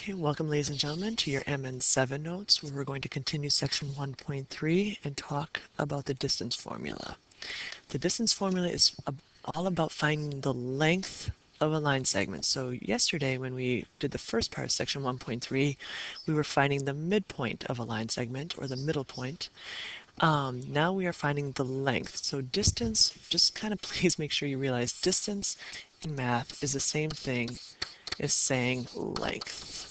Okay, welcome ladies and gentlemen to your MN7 notes, where we're going to continue section 1.3 and talk about the distance formula. The distance formula is all about finding the length of a line segment. So yesterday when we did the first part of section 1.3, we were finding the midpoint of a line segment, or the middle point. Now we are finding the length. So distance, just kind of please make sure you realize distance in math is the same thing as saying length.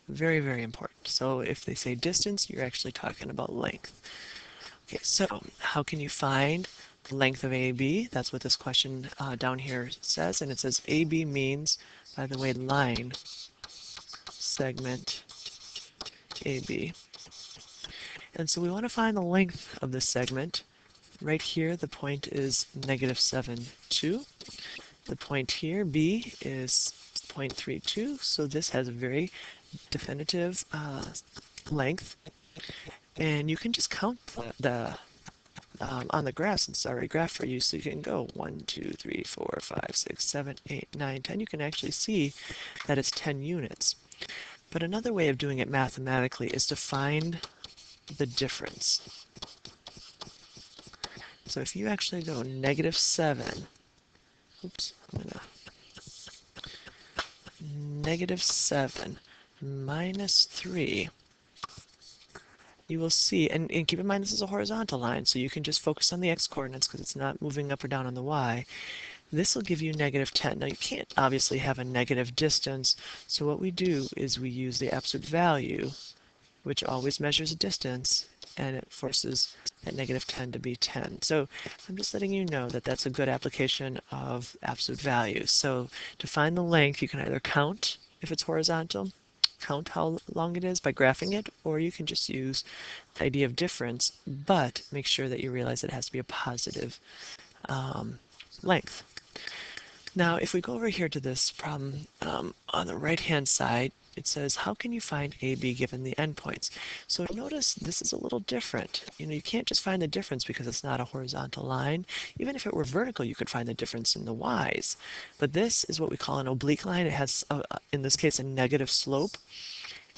Very, very important. So if they say distance, you're actually talking about length. Okay, so how can you find the length of AB? That's what this question down here says. And it says AB means, by the way, line segment AB. And so we want to find the length of this segment. Right here, the point is -7, 2. The point here, B, is 0.32. So this has a very definitive length, and you can just count the on the graph, since it's already graphed for you, so you can go 1, 2, 3, 4, 5, 6, 7, 8, 9, 10. You can actually see that it's 10 units. But another way of doing it mathematically is to find the difference. So if you actually go -7, oops, I'm gonna -7 minus 3, you will see, and keep in mind this is a horizontal line, so you can just focus on the x-coordinates because it's not moving up or down on the y. This will give you -10. Now you can't obviously have a negative distance, so what we do is we use the absolute value, which always measures a distance, and it forces that -10 to be 10. So I'm just letting you know that that's a good application of absolute value. So to find the length, you can either count if it's horizontal, count how long it is by graphing it, or you can just use the idea of difference, but make sure that you realize it has to be a positive length. Now, if we go over here to this problem on the right-hand side, it says, how can you find AB given the endpoints? So notice this is a little different. You can't just find the difference because it's not a horizontal line. Even if it were vertical, you could find the difference in the y's. But this is what we call an oblique line. It has, in this case, a negative slope.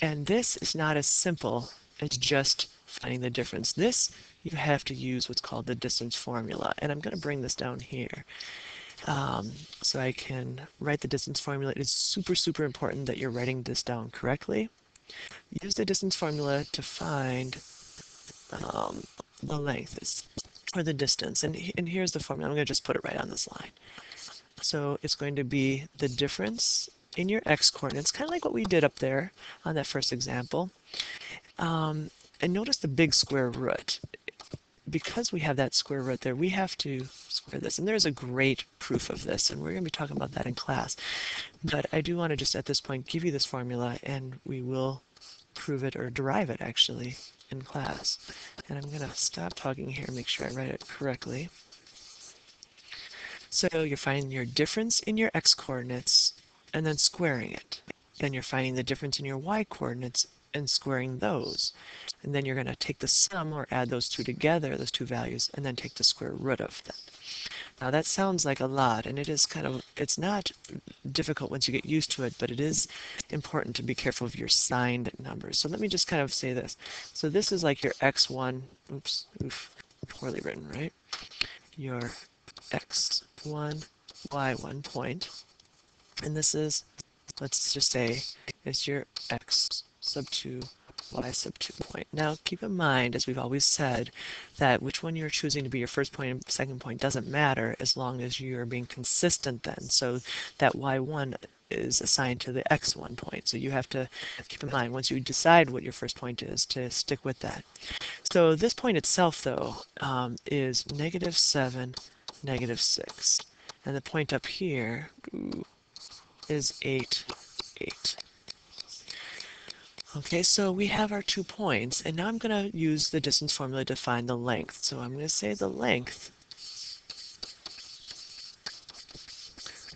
And this is not as simple as just finding the difference. This, you have to use what's called the distance formula. And I'm going to bring this down here. So I can write the distance formula. It is super, super important that you're writing this down correctly. Use the distance formula to find the length, or the distance. And here's the formula. I'm going to just put it right on this line. So it's going to be the difference in your x-coordinates, kind of like what we did up there on that first example. And notice the big square root. Because we have that square root there, we have to square this. And there's a great proof of this, and we're going to be talking about that in class. But I do want to just at this point give you this formula, and we will prove it, or derive it actually, in class. And I'm going to stop talking here and make sure I write it correctly. So you're finding your difference in your x-coordinates and then squaring it. Then you're finding the difference in your y-coordinates and squaring those. And then you're going to take the sum, or add those two together, those two values, and then take the square root of them. Now that sounds like a lot, and it is it's not difficult once you get used to it, but it is important to be careful of your signed numbers. So let me just kind of say this. So this is like your x1, poorly written, right? Your x1, y1 point. And this is, let's just say, it's your x sub 2, y sub 2 point. Now keep in mind, as we've always said, that which one you're choosing to be your first point and second point doesn't matter as long as you're being consistent then. So that y1 is assigned to the x1 point. So you have to keep in mind, once you decide what your first point is, to stick with that. So this point itself, though, is -7, -6. And the point up here is 8, 8. Okay, so we have our 2 points, and now I'm going to use the distance formula to find the length. So I'm going to say the length,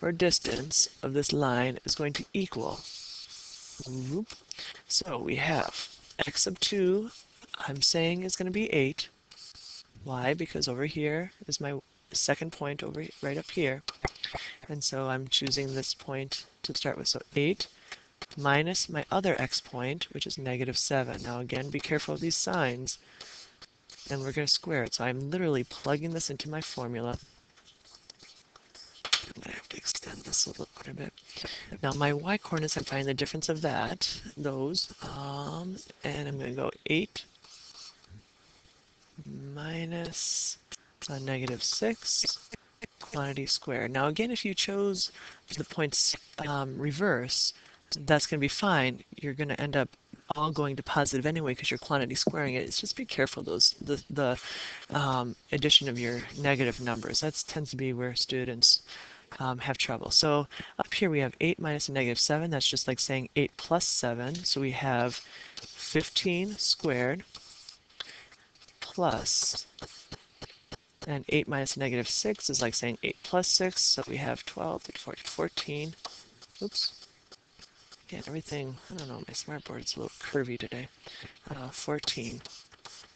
or distance, of this line is going to equal. So we have x sub 2, I'm saying is going to be 8. Why? Because over here is my second point, right up here. And so I'm choosing this point to start with. So 8 minus my other x point, which is -7. Now again, be careful of these signs, and we're going to square it. So I'm literally plugging this into my formula. I'm going to have to extend this a little bit. Now my y-coordinates, I'm finding the difference of those, and I'm going to go 8 minus -6 quantity squared. Now again, if you chose the points reverse, that's going to be fine. You're going to end up all going to positive anyway because you're quantity squaring it. It's just be careful the addition of your negative numbers. That tends to be where students have trouble. So up here we have 8 minus a -7. That's just like saying 8 plus 7. So we have 15 squared plus, and 8 minus a -6 is like saying 8 plus 6. So we have 12, 14. Oops. Again, everything, I don't know, my smartboard's a little curvy today. 14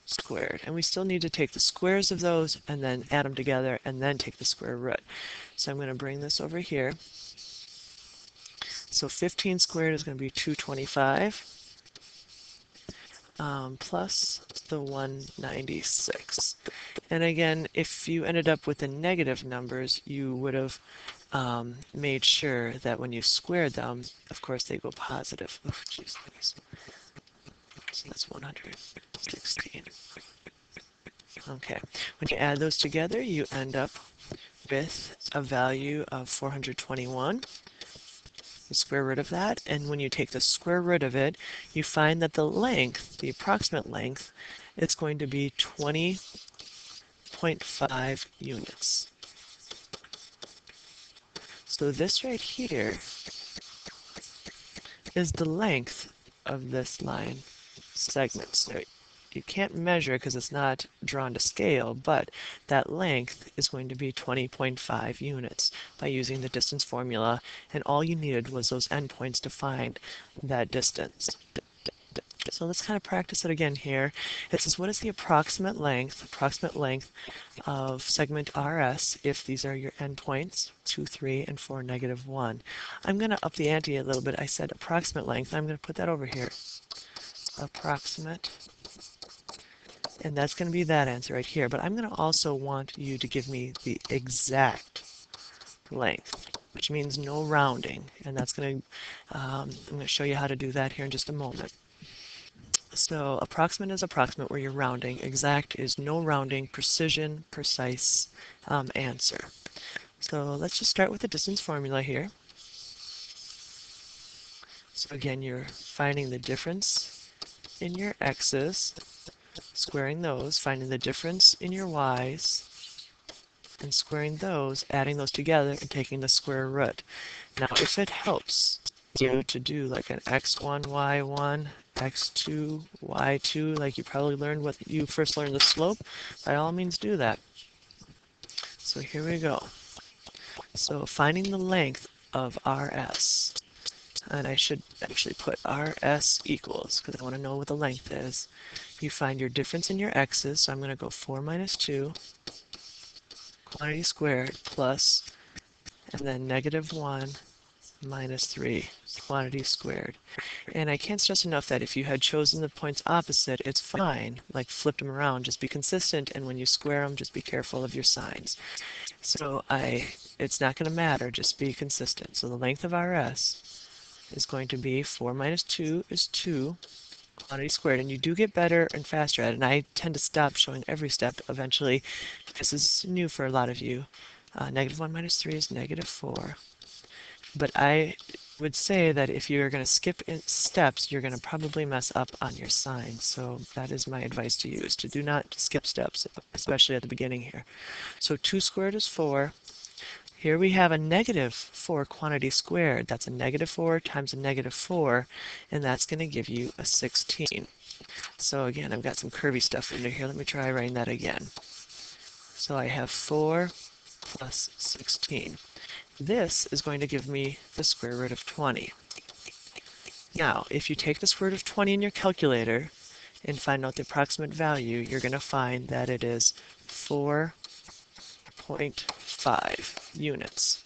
squared. And we still need to take the squares of those and then add them together and then take the square root. So I'm going to bring this over here. So 15 squared is going to be 225 plus the 196. And again, if you ended up with the negative numbers, you would have made sure that when you squared them, of course, they go positive. Oh, geez, so that's 116. Okay, when you add those together, you end up with a value of 421, the square root of that, and when you take the square root of it, you find that the length, the approximate length, is going to be 20.5 units. So this right here is the length of this line segment. So you can't measure because it's not drawn to scale, but that length is going to be 20.5 units by using the distance formula, and all you needed was those endpoints to find that distance. So let's kind of practice it again here. It says, what is the approximate length of segment RS if these are your endpoints, 2, 3, and 4, -1. I'm going to up the ante a little bit. I said approximate length. I'm going to put that over here. Approximate. And that's going to be that answer right here. But I'm going to also want you to give me the exact length, which means no rounding. And that's going to, I'm going to show you how to do that here in just a moment. So approximate is approximate where you're rounding. Exact is no rounding, precision, precise answer. So let's just start with the distance formula here. So again, you're finding the difference in your x's, squaring those, finding the difference in your y's, and squaring those, adding those together, and taking the square root. Now, if it helps you to do like an x1, y1, x2, y2, like you probably learned what you first learned the slope, by all means do that. So here we go. So finding the length of RS, and I should actually put RS equals, because I want to know what the length is. You find your difference in your x's, so I'm going to go 4 minus 2, quantity squared, plus, and then -1 minus 3, quantity squared. And I can't stress enough that if you had chosen the points opposite, it's fine. Like flipped them around, just be consistent, and when you square them, just be careful of your signs. So it's not going to matter, just be consistent. So the length of RS is going to be 4 minus 2 is 2, quantity squared, and you do get better and faster at it, and I tend to stop showing every step eventually. This is new for a lot of you. -1 minus 3 is -4. But I would say that if you're going to skip steps, you're going to probably mess up on your signs. So that is my advice to you, is to do not skip steps, especially at the beginning here. So 2 squared is 4. Here we have a -4 quantity squared. That's a -4 times a -4, and that's going to give you a 16. So again, I've got some curvy stuff under here. Let me try writing that again. So I have 4 plus 16. This is going to give me the square root of 20. Now, if you take the square root of 20 in your calculator and find out the approximate value, you're going to find that it is 4.5 units.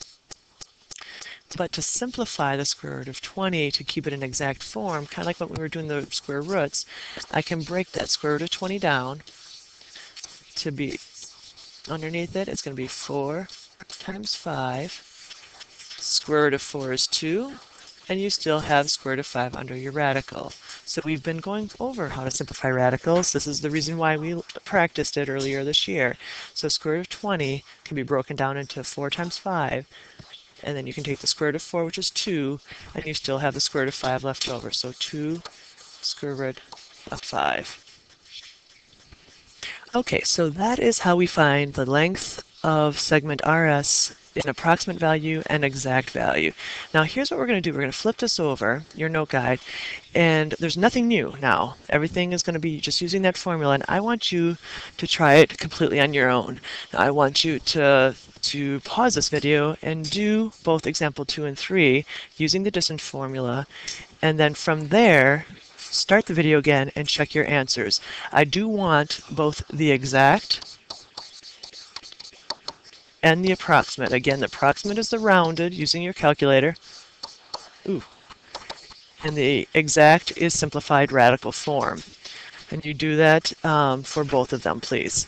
But to simplify the square root of 20 to keep it in exact form, kind of like when we were doing the square roots, I can break that square root of 20 down to be, underneath it, it's going to be 4 times 5. Square root of 4 is 2, and you still have square root of 5 under your radical. So we've been going over how to simplify radicals. This is the reason why we practiced it earlier this year. So square root of 20 can be broken down into 4 times 5, and then you can take the square root of 4, which is 2, and you still have the square root of 5 left over. So 2 square root of 5. Okay, so that is how we find the length of segment RS in approximate value and exact value. Now here's what we're going to do. We're going to flip this over, your note guide, and there's nothing new now. Everything is going to be just using that formula, and I want you to try it completely on your own. Now, I want you to pause this video and do both example 2 and 3 using the distance formula, and then from there start the video again and check your answers. I do want both the exact and the approximate. Again, the approximate is the rounded using your calculator. Ooh. And the exact is simplified radical form. And you do that for both of them, please.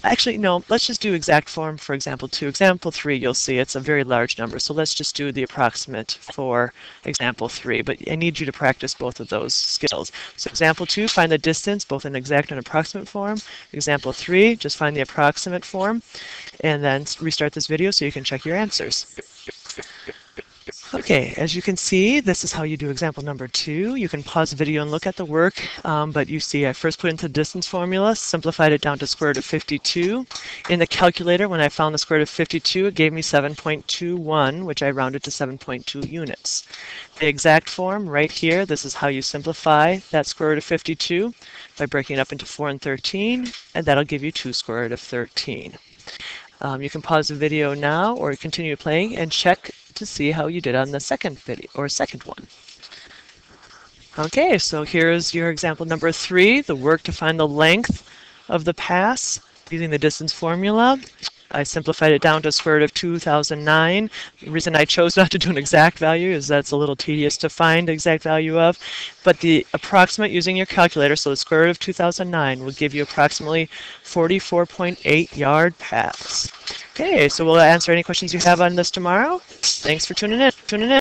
Actually, no, let's just do exact form for example 2. Example 3, you'll see it's a very large number, so let's just do the approximate for example 3. But I need you to practice both of those skills. So example 2, find the distance, both in exact and approximate form. Example 3, just find the approximate form, and then restart this video so you can check your answers. Okay, as you can see, this is how you do example number 2. You can pause the video and look at the work, but you see I first put into the distance formula, simplified it down to square root of 52. In the calculator, when I found the square root of 52, it gave me 7.21, which I rounded to 7.2 units. The exact form right here, this is how you simplify that square root of 52 by breaking it up into 4 and 13, and that'll give you 2 square root of 13. You can pause the video now or continue playing and check to see how you did on the second video or second one. Okay, so here's your example number 3, the work to find the length of the pass using the distance formula. I simplified it down to square root of 2009. The reason I chose not to do an exact value is that's a little tedious to find the exact value of, but the approximate using your calculator, so the square root of 2009 will give you approximately 44.8 yard pass. Okay, so we'll answer any questions you have on this tomorrow. Thanks for tuning in.